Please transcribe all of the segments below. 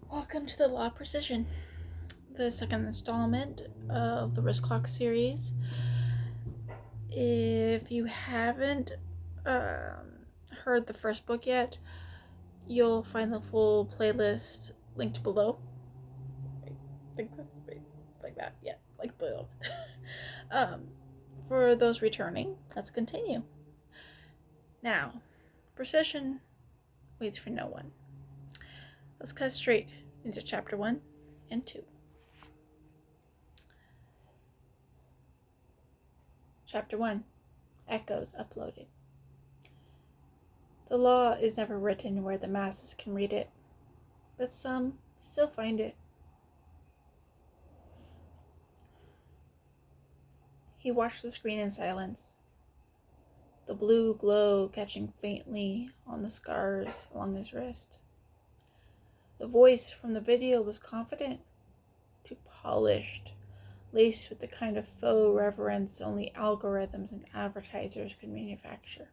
Welcome to the Law Precision, the second installment of the WristClocks series. If you haven't heard the first book yet, you'll find the full playlist linked below. I think that's like that. Yeah, linked below. For those returning, let's continue. Now, Precision waits for no one. Let's cut straight into chapter 1 and 2. Chapter 1, Echoes Uploaded. The law is never written where the masses can read it, but some still find it. He watched the screen in silence, the blue glow catching faintly on the scars along his wrist. The voice from the video was confident, too polished, laced with the kind of faux reverence only algorithms and advertisers could manufacture.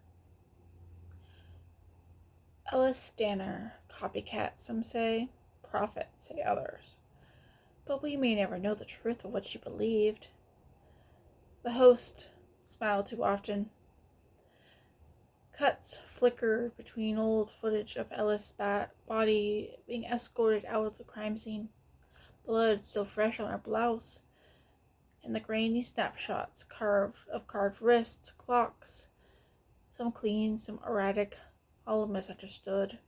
Ellis Stanner, copycat, some say, prophet, say others. But we may never know the truth of what she believed. The host smiled too often. Cuts flickered between old footage of Ellis' body being escorted out of the crime scene, blood still fresh on her blouse, and the grainy snapshots of carved wrists, clocks, some clean, some erratic, all misunderstood.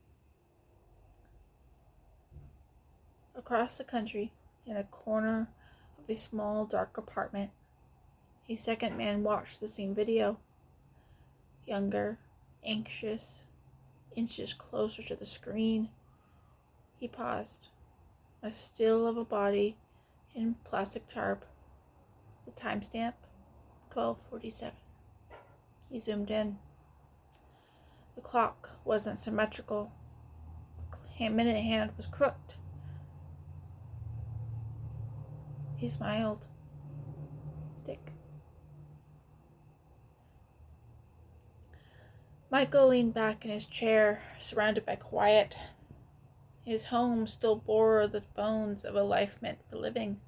Across the country, in a corner of a small, dark apartment, a second man watched the same video. Younger, anxious, inches closer to the screen. He paused. A still of a body in plastic tarp. The timestamp, 12:47. He zoomed in. The clock wasn't symmetrical. The minute hand was crooked. He smiled. Dick. Michael leaned back in his chair, surrounded by quiet. His home still bore the bones of a life meant for living.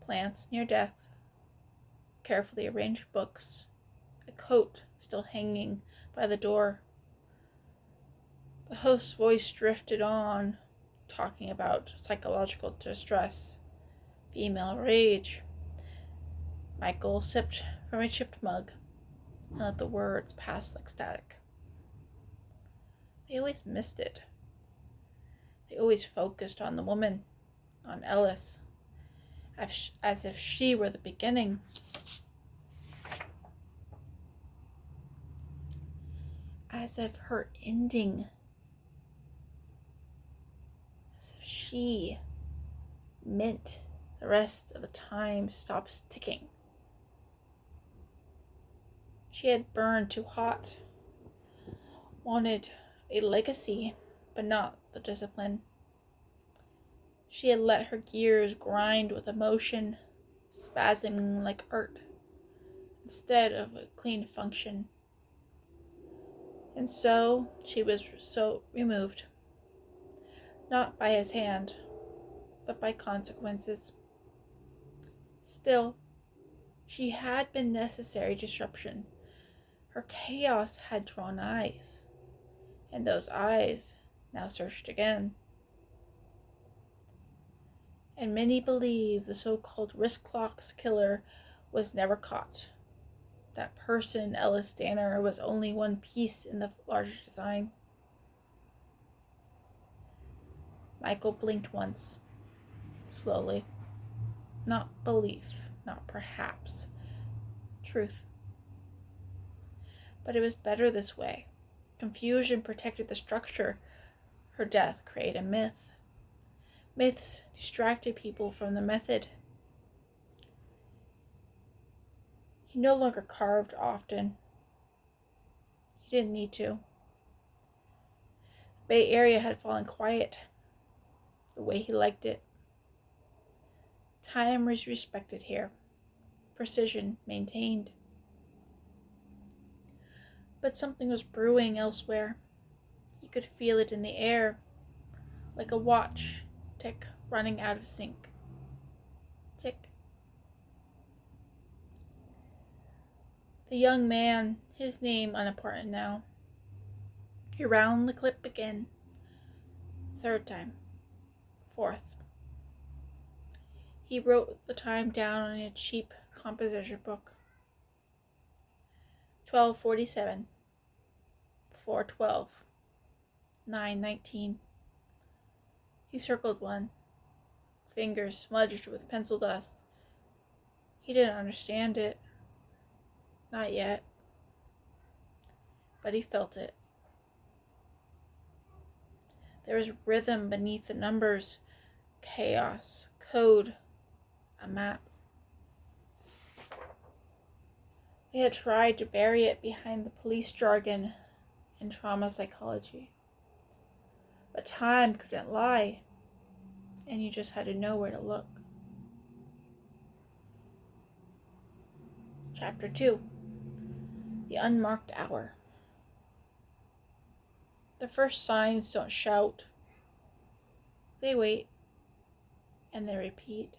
Plants near death, carefully arranged books, a coat still hanging by the door. The host's voice drifted on, talking about psychological distress, female rage. Michael sipped from a chipped mug and let the words pass like static. They always missed it. They always focused on the woman, on Ellis, as if she were the beginning. As if her ending. As if she meant the rest of the time stops ticking. She had burned too hot, wanted a legacy, but not the discipline. She had let her gears grind with emotion, spasming like art, instead of a clean function. And so she was removed, not by his hand, but by consequences. Still, she had been necessary disruption. Her chaos had drawn eyes, and those eyes now searched again. And many believe the so-called WristClocks killer was never caught. That person, Ellis Stanner, was only one piece in the larger design. Michael blinked once, slowly. Not belief, not perhaps. Truth. But it was better this way. Confusion protected the structure. Her death created a myth. Myths distracted people from the method. He no longer carved often. He didn't need to. The Bay Area had fallen quiet, the way he liked it. Time was respected here. Precision maintained. But something was brewing elsewhere. He could feel it in the air. like a watch tick running out of sync. Tick. The young man, his name unimportant now, he round the clip again. Third time. Fourth. He wrote the time down in a cheap composition book. 12:47. 4:12. 9:19. He circled one, fingers smudged with pencil dust. He didn't understand it. Not yet. But he felt it. There was rhythm beneath the numbers, chaos, code, a map. They had tried to bury it behind the police jargon and trauma psychology. But time couldn't lie, and you just had to know where to look. Chapter 2. The Unmarked Hour. The first signs don't shout. They wait, and they repeat.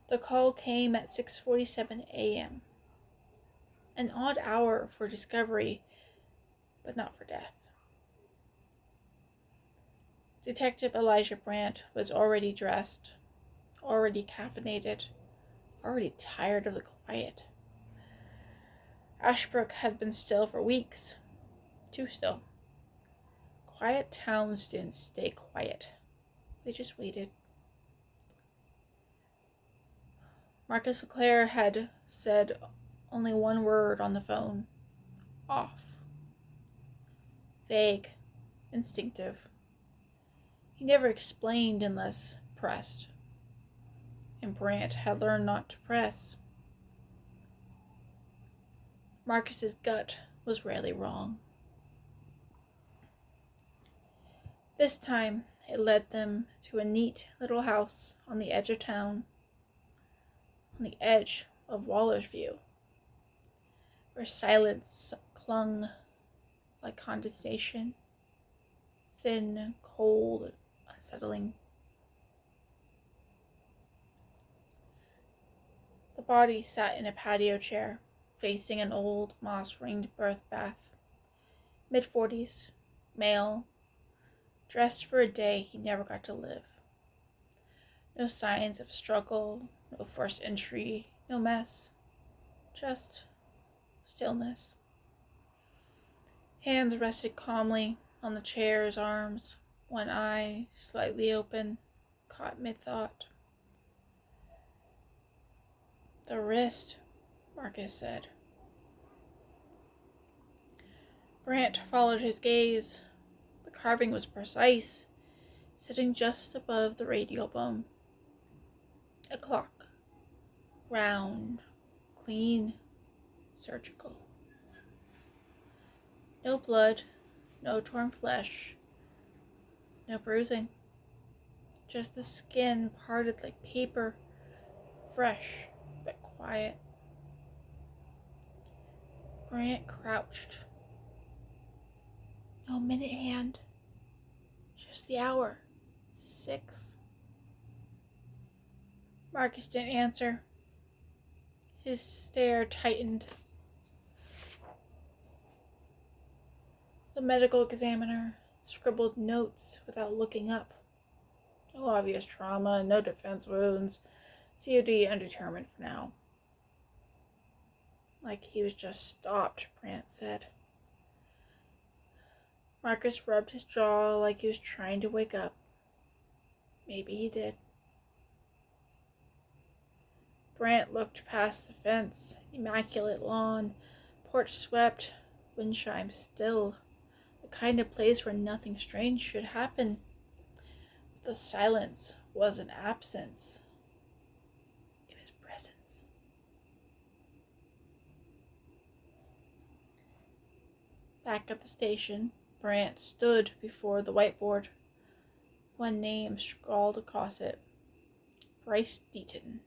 The call came at 6:47 a.m. An odd hour for discovery, but not for death. Detective Elijah Brandt was already dressed, already caffeinated, already tired of the quiet. Ashbrook had been still for weeks, too still. Quiet towns didn't stay quiet. They just waited. Marcus Leclerc had said only one word on the phone. Off. Vague. Instinctive. He never explained unless pressed. And Brandt had learned not to press. Marcus's gut was rarely wrong. This time, it led them to a neat little house on the edge of town, on the edge of Waller's View, where silence clung like condensation, thin, cold, unsettling. The body sat in a patio chair, facing an old, moss-ringed birth bath. Mid-40s, male, dressed for a day he never got to live. No signs of struggle, no forced entry, no mess. Just stillness. Hands rested calmly on the chair's arms, one eye, slightly open, caught mid-thought. The wrist, Marcus said. Brandt followed his gaze. The carving was precise, sitting just above the radial bone. A clock. Round, clean, surgical. No blood, no torn flesh, no bruising. Just the skin parted like paper, fresh but quiet. Brandt crouched. No minute hand, just the hour. 6. Marcus didn't answer. His stare tightened. The medical examiner scribbled notes without looking up. No obvious trauma, no defense wounds. COD undetermined for now. Like he was just stopped, Brandt said. Marcus rubbed his jaw like he was trying to wake up. Maybe he did. Brandt looked past the fence, immaculate lawn, porch swept, wind chimes still, the kind of place where nothing strange should happen. The silence wasn't absence. It was presence. Back at the station, Brandt stood before the whiteboard. One name scrawled across it. Bryce Deaton.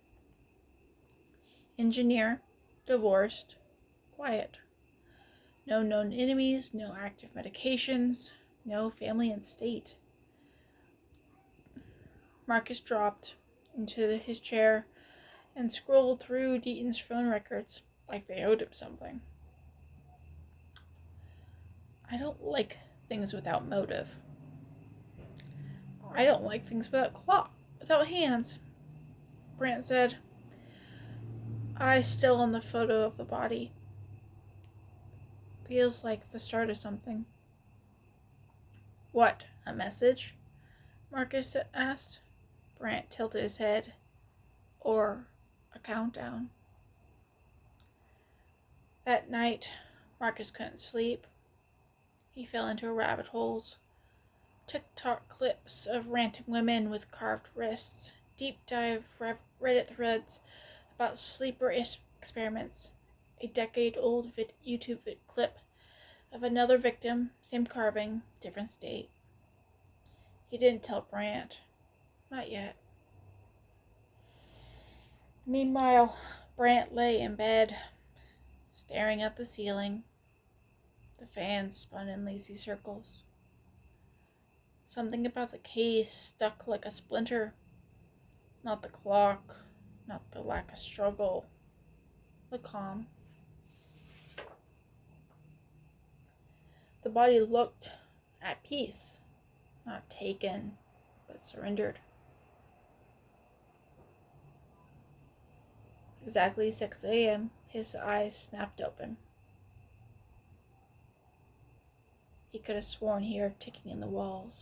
Engineer, divorced, quiet. No known enemies, no active medications, no family in state. Marcus dropped into his chair and scrolled through Deaton's phone records like they owed him something. I don't like things without motive. I don't like things without hands, Brant said, eyes still on the photo of the body. Feels like the start of something. What, a message? Marcus asked. Brant tilted his head. Or a countdown. That night, Marcus couldn't sleep. He fell into rabbit holes. TikTok clips of ranting women with carved wrists, deep dive Reddit threads about sleeper experiments, a decade-old YouTube clip of another victim, same carving, different state. He didn't tell Brant. Not yet. Meanwhile, Brant lay in bed, staring at the ceiling. The fans spun in lazy circles. Something about the case stuck like a splinter. Not the clock, not the lack of struggle, the calm. The body looked at peace, not taken, but surrendered. Exactly 6 a.m., his eyes snapped open. He could have sworn he heard ticking in the walls.